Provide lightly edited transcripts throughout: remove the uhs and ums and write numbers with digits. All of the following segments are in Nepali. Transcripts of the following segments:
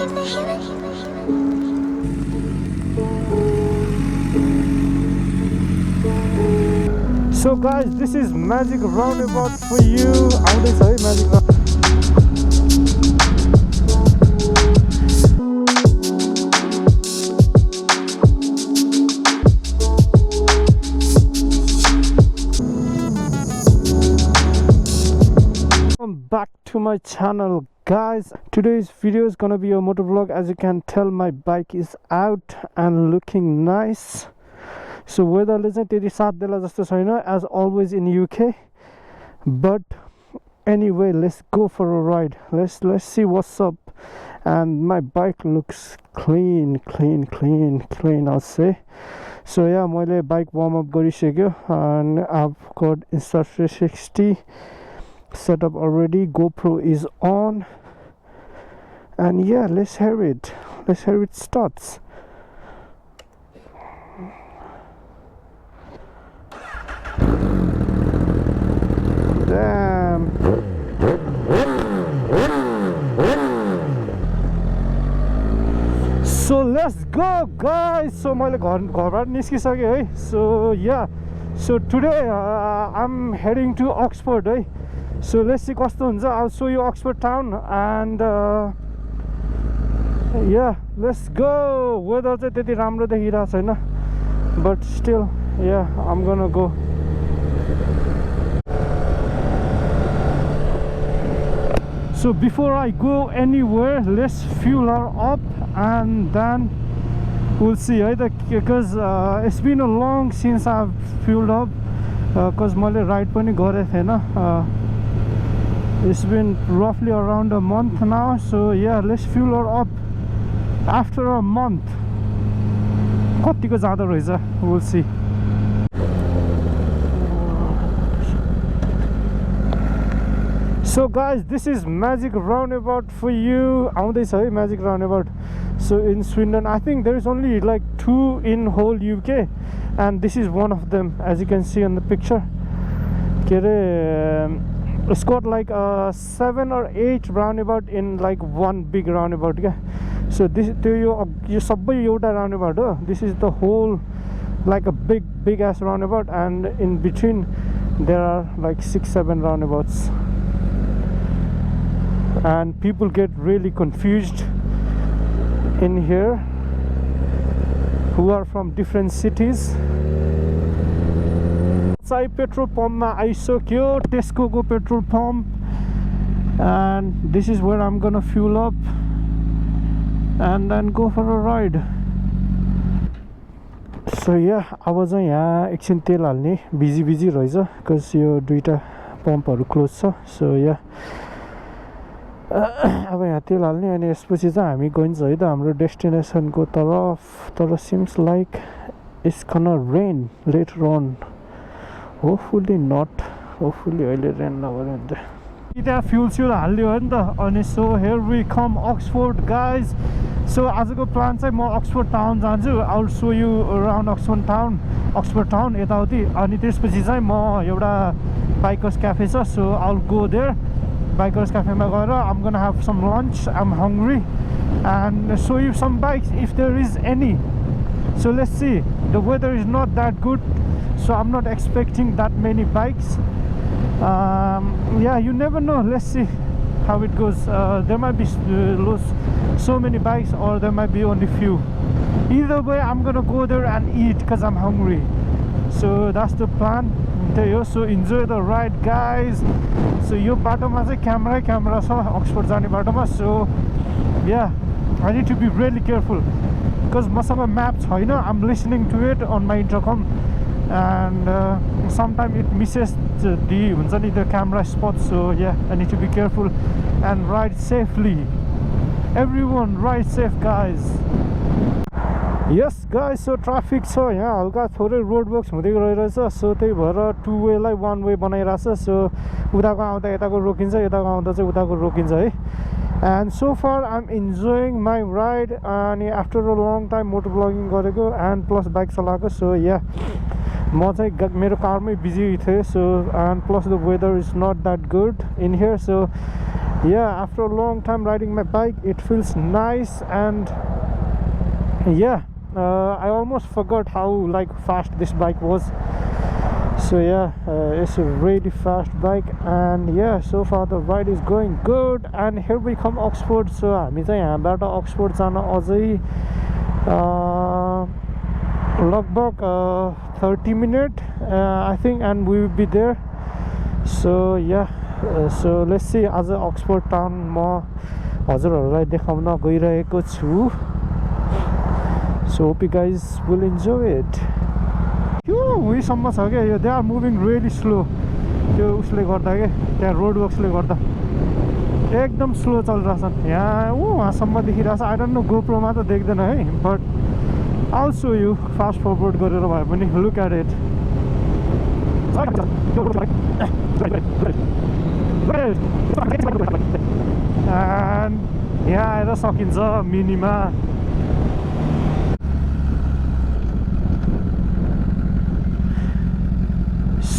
So guys, this is magic roundabout for you. आउँदैछ है magic roundabout. Welcome back to my channel, guys. Today's video is gonna be a motor vlog. As you can tell, my bike is out and looking nice. So weatherले चाहिँ त्यति साथ देला जस्तो छैन, as always in UK. But anyway, let's go for a ride. Let's see what's up. And my bike looks clean, I'll say. So yeah, मैले bike warm up गरिसक्यो and I've got Insta360 set up already. GoPro is on. And yeah, let's hear it. Starts. Damn. So let's go, guys. So मैले घरबाट निस्किसके है. So yeah, so today I'm heading to Oxford है. So let's see कस्तो हुन्छ. I'll show you Oxford town and yeah, let's go. Weather चाहिँ त्यति राम्रो देखिरहेको छैन, but still yeah, I'm gonna go. So before I go anywhere, let's fuel her up and then we'll see either, because it's been a long since I've fueled up, because मैले ride पनि गरेको थिएन. It's been roughly around a month now. So yeah, let's fuel her up after a month. कतिको जाँदो रहेछ, we'll see. So guys, this is magic roundabout for you. आउँदैछ है magic roundabout. So in Swindon, I think there is only like 2 in whole UK, and this is one of them, as you can see in the picture. It's got like 7 or 8 roundabout in like one big roundabout. So this यो सबै एउटा roundabout हो. This is the whole, like a big ass roundabout, and in between there are like 6-7 roundabouts. And people get really confused in here who are from different cities. Sai petrol pump ma aisokyo, Tesco ko petrol pump, and this is where I'm gonna fuel up and then go for a ride. So yeah, अब चाहिँ यहाँ एकछिन तेल हाल्ने बिजी रहेछ, because यो दुईटा पम्पहरु क्लोज छ. So yeah, अब यहाँ तेल हाल्ने अनि यसपछि चाहिँ हामी गइन्छ है त हाम्रो डेस्टिनेसनको तरफ. तर seems like it's gonna rain later on. Hopefully not. Hopefully अहिले रेन नगर्यो नि त. त्यहाँ फ्युल हाल्यो हो नि त. अनि so here we come Oxford, guys. So आजको प्लान चाहिँ म Oxford town जान्छु. I'll show you around Oxford town यताउति. अनि त्यसपछि चाहिँ म एउटा bikers cafe छ. So I'll go there. Bikers cafe मा गएर I'm gonna have some lunch. I'm hungry, and show you some bikes if there is any. So let's see. The weather is not that good, so I'm not expecting that many bikes. Yeah, you never know. Let's see how it goes. There might be so many bikes, or there might be only few. Either way, I'm gonna go there and eat because I'm hungry. So that's the plan. So enjoy the ride, guys. So यो बाटोमा चाहिँ क्यामेरा छ Oxford जाने बाटोमा. So yeah, I need to be really careful because मसँग map छैन. I'm listening to it on my intercom, and sometimes it misses the camera spot. So yeah, I need to be careful and ride safely. Everyone ride safe, guys. Yes guys, so traffic छ यहाँ हल्का थोरै रोड वर्क्स हुँदै गइरहेछ. सो त्यही भएर 2 वे लाई 1 वे बनाइराछ. सो उताको आउँदा यताको रोकिन्छ, यताको आउँदा चाहिँ उताको रोकिन्छ है. And so far I'm enjoying my ride, and after a long time motor vlogging गरेको and plus bike चलाएको. So yeah, म चाहिँ मेरो कारमै बिजी थिएँ. So and plus the weather is not that good in here. So Yeah, after a long time riding my bike, it feels nice. And yeah, I almost forgot how like fast this bike was. So yeah, it's a really fast bike. And yeah, so far the ride is going good. And here we come Oxford. So हामी चाहिँ यहाँबाट Oxford जान अझै लगभग 30 minutes I think, and we will be there. So yeah, so let's see. आज Oxford town म हजुरहरूलाई देखाउन गइरहेको छु. So hope you guys will enjoy it. यो सम्म छ के यो. They are moving really slow. त्यो उसले गर्दा के त्यहाँ रोड वर्क्सले गर्दा एकदम स्लो चलिरहेछन्. यहाँ वहाँसम्म देखिरहेछ. आई डोन्ट नो गोप्रोमा त देख्दैन है, but I'll show you fast forward गरेर भए पनि. Look at it. And यहाँ आएर सकिन्छ मिनीमा.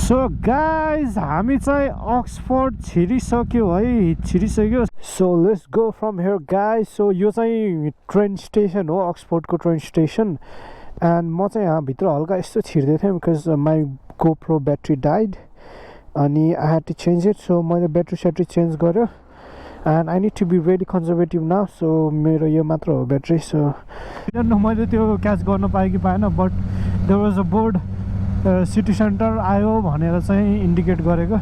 So guys, हामी चाहिँ Oxford छिरिसक्यो है, छिरिसक्यो. So let's go from here guys. So यो चाहिँ ट्रेन स्टेसन हो, Oxford को ट्रेन स्टेसन. And म चाहिँ यहाँ भित्र हल्का यस्तो छिर्दै थिएँ because my GoPro battery died अनि I had to change it. So मैले ब्याट्री स्याट्री चेन्ज गर्यो. And I need to be really conservative now. So मेरो यो मात्र हो battery. So I don't know मैले त्यो क्याच गर्न पाएँ कि पाएन, but there was a board city centre आयो भनेर चाहिँ इन्डिकेट गरेको.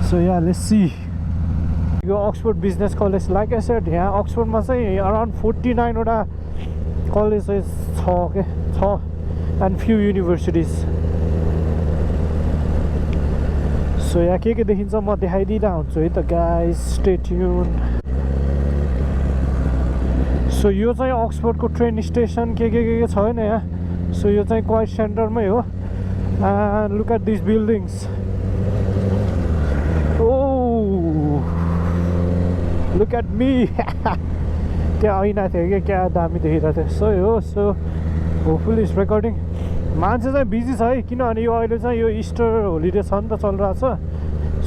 So yeah, let's see. यो Oxford business college, like I said, यहाँ Oxfordमा चाहिँ अराउन्ड 49 वटा कलेजेस छ एन्ड फ्यु युनिभर्सिटिज. सो यहाँ के देखिन्छ म देखाइदिँदा हुन्छु है त गाइज. Stay tune. सो यो चाहिँ Oxfordको ट्रेन स्टेसन के छैन यहाँ. So यो चाहिँ क्वाइट सेन्टरमै हो. And look at these buildings. Oh, look at me. त्यहाँ ऐना थियो कि क्या दामी देखिरहेको थियो. सो हो. So hopefully is recording. मान्छे चाहिँ बिजी छ है, किनभने यो अहिले चाहिँ यो इस्टर होलिडे छ नि त चलिरहेको छ.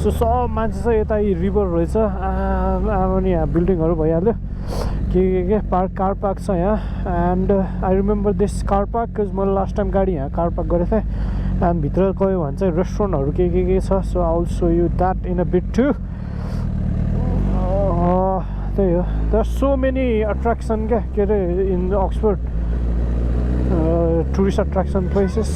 सो सब मान्छे चाहिँ यता रिभर रहेछ. अनि यहाँ बिल्डिङहरू भइहाल्यो. के कार पार्क छ यहाँ. And I remember this car park because मैले लास्ट टाइम गाडी यहाँ कार पार्क गरेको थिएँ. एन्ड भित्र गयो भने चाहिँ रेस्टुरेन्टहरू के छ. So I will show you that in a bit too. त्यही हो. There are so many attraction के are in Oxford, tourist attraction places.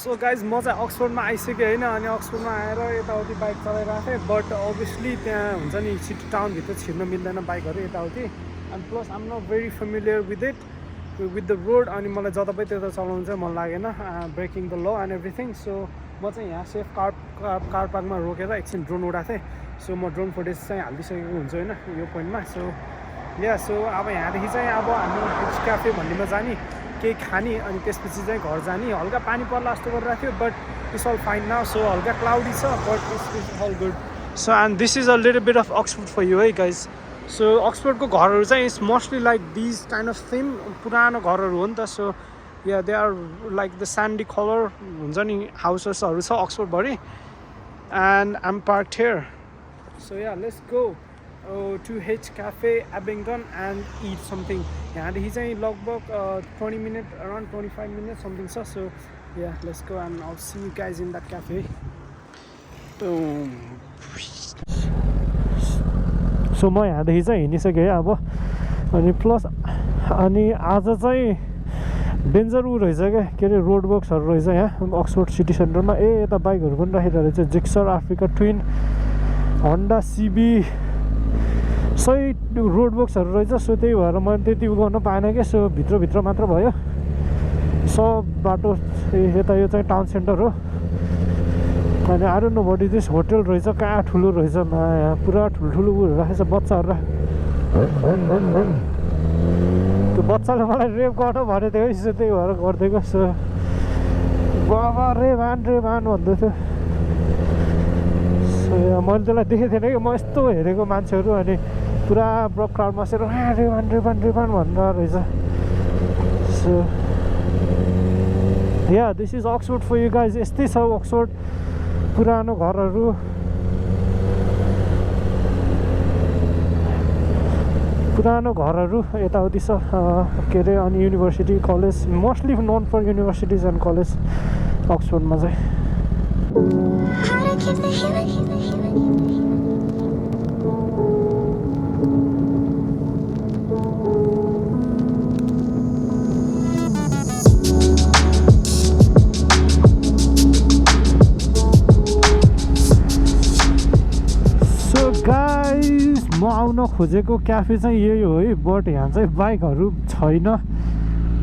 So guys म चाहिँ अक्सफोर्डमा आइसकेँ होइन. अनि अक्सफोर्डमा आएर यताउति बाइक चलाइरहेको थिएँ. बट अभियसली त्यहाँ हुन्छ नि सिटी टाउनभित्र छिर्न मिल्दैन बाइकहरू यताउति. And plus I'm not very familiar with it, with the road. अनि मलाई जतापाइ त्यता चलाउनु चाहिँ मन लागेन, breaking the law and everything. So म चाहिँ यहाँ सेफ कार पार्कमा रोकेर एकछिन ड्रोन उडाएको थिएँ. सो म ड्रोन फुटेज चाहिँ हालिदिइसकेको हुन्छु होइन यो पोइन्टमा. सो या सो अब यहाँदेखि चाहिँ अब हामी रिच क्याफे भन्नेमा जाने, केही खाने, अनि त्यसपछि चाहिँ घर जाने. हल्का पानी पर्ला जस्तो गरिरहेको थियो, but it's all fine now. So हल्का क्लाउडी छ, but it's all good. So and this is a little bit of Oxford for you है guys. So Oxford ko ghar is mostly like these kind of theme purano ghar haru ho ni ta so yeah they are like the sandy color huncha ni houses haru cha Oxford bari and I'm parked here so yeah let's go to H Cafe Abingdon and eat something yahaदेखि चाहिँ लगभग 20 minutes around 25 minutes something so yeah let's go and I'll see you guys in that cafe boom so म यहाँदेखि चाहिँ हिँडिसकेँ है अब अनि प्लस अनि आज चाहिँ डेन्जर उ रहेछ क्या के अरे रोड वर्क्सहरू रहेछ यहाँ अक्सफोर्ड सिटी सेन्टरमा यता बाइकहरू पनि राखेको रहेछ जिक्सर अफ्रिका ट्विन होन्डा सिबी सही रोड वर्क्सहरू रहेछ सो त्यही भएर मैले त्यति गर्न पाएन क्या सो भित्रभित्र मात्र भयो सब बाटो यता यो चाहिँ टाउन सेन्टर हो अनि I don't know what is this hotel रहेछ कहाँ ठुलो रहेछ यहाँ पुरा ठुल्ठुलो उयोहरू राखेछ बच्चाहरू त्यो बच्चाले मलाई रेप गर्न भनेको थियो है त्यही भएर गरिदिएको सो बाबा रे भान भन्दै थियो सो मैले त्यसलाई देखेको थिएन कि म यस्तो हेरेको मान्छेहरू अनि पुरा ब्रक क्राउडमा बसेर रेभान भन्दा रहेछ so yeah this is Oxford for you guys यस्तै छ अक्सफोर्ड पुरानो घरहरू यताउति छ के अरे अनि university college mostly known for universities and college अक्सफोर्डमा चाहिँ म आउन खोजेको क्याफे चाहिँ यही हो है बट यहाँ चाहिँ बाइकहरू छैन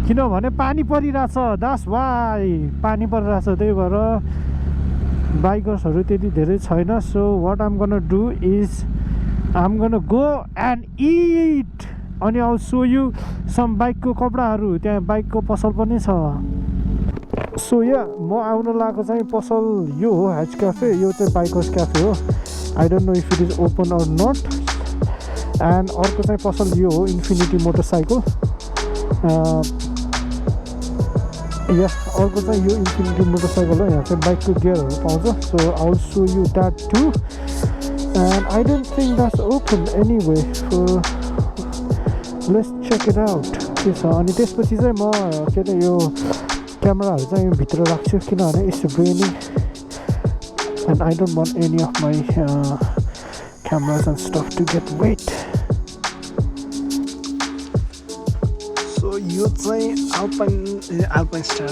किनभने पानी परिरहेछ दास वाइ पानी परिरहेछ त्यही भएर बाइकर्सहरू त्यति धेरै छैन so what I'm gonna do is I'm gonna go and eat अनि आल सो यु सम बाइकको कपडाहरू त्यहाँ बाइकको पसल पनि छ सो या म आउन लागेको चाहिँ पसल यो हो हेच क्याफे यो चाहिँ बाइकर्स क्याफे हो I don't know if it is open or not and अर्को चाहिँ पसल यो हो इन्फिनिटी मोटरसाइकल या अर्को चाहिँ यो इन्फिनिटी मोटरसाइकल हो यहाँ चाहिँ बाइकको गियरहरू पाउँछ so I will show you that too and I don't think that's open anyway so let's check it out के छ अनि त्यसपछि चाहिँ म के अरे यो क्यामेराहरू चाहिँ भित्र राख्छु किनभने it's raining and I don't want any of my cameras and stuff to get wet so यो चाहिँ अल्पाइन स्टार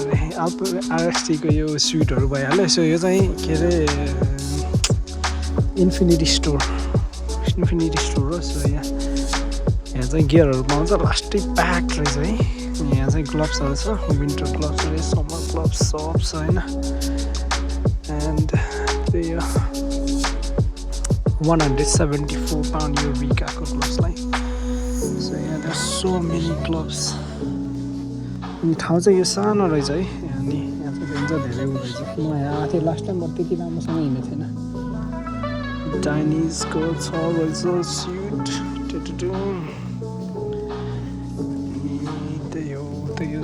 RST को यो स्विटहरू भइहाल्यो सो यो चाहिँ के अरे इन्फिनिटी स्टोर हो सो यहाँ चाहिँ गियरहरू पाउँछ लास्टै प्याक रहेछ है यहाँ चाहिँ ग्लोभ्सहरू छ विन्टर ग्लोभ्सहरू समर ग्लोभ्स सब छ होइन एन्ड त्यही हो 174 pound यो विकाको ग्लोभ्सलाई सो यहाँ देयर सो मेनी ग्लोभ्स अनि ठाउँ चाहिँ यो सानो रहेछ है अनि यहाँ चाहिँ डेन्जर धेरै रहेछ म यहाँ आएको थिएँ लास्ट टाइम म त्यति राम्रोसँग हिँडेको थिएन चाइनिजको छ रहेछ स्युट त्यही हो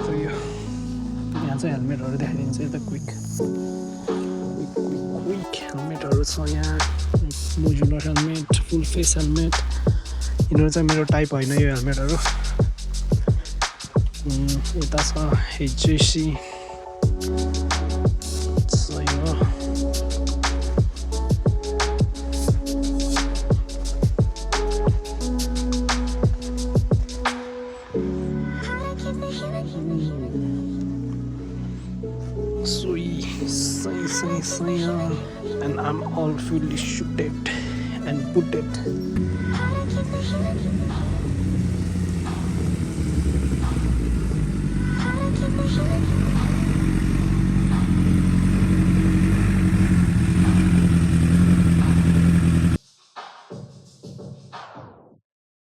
यहाँ चाहिँ हेलमेटहरू देखाइदिन्छ यता क्विक हेलमेटहरू छ यहाँ मोजुलर हेलमेट फुल फेस हेलमेट यिनीहरू चाहिँ मेरो टाइप होइन यो हेलमेटहरू यता छ HJC and I'm all fully shooted and booted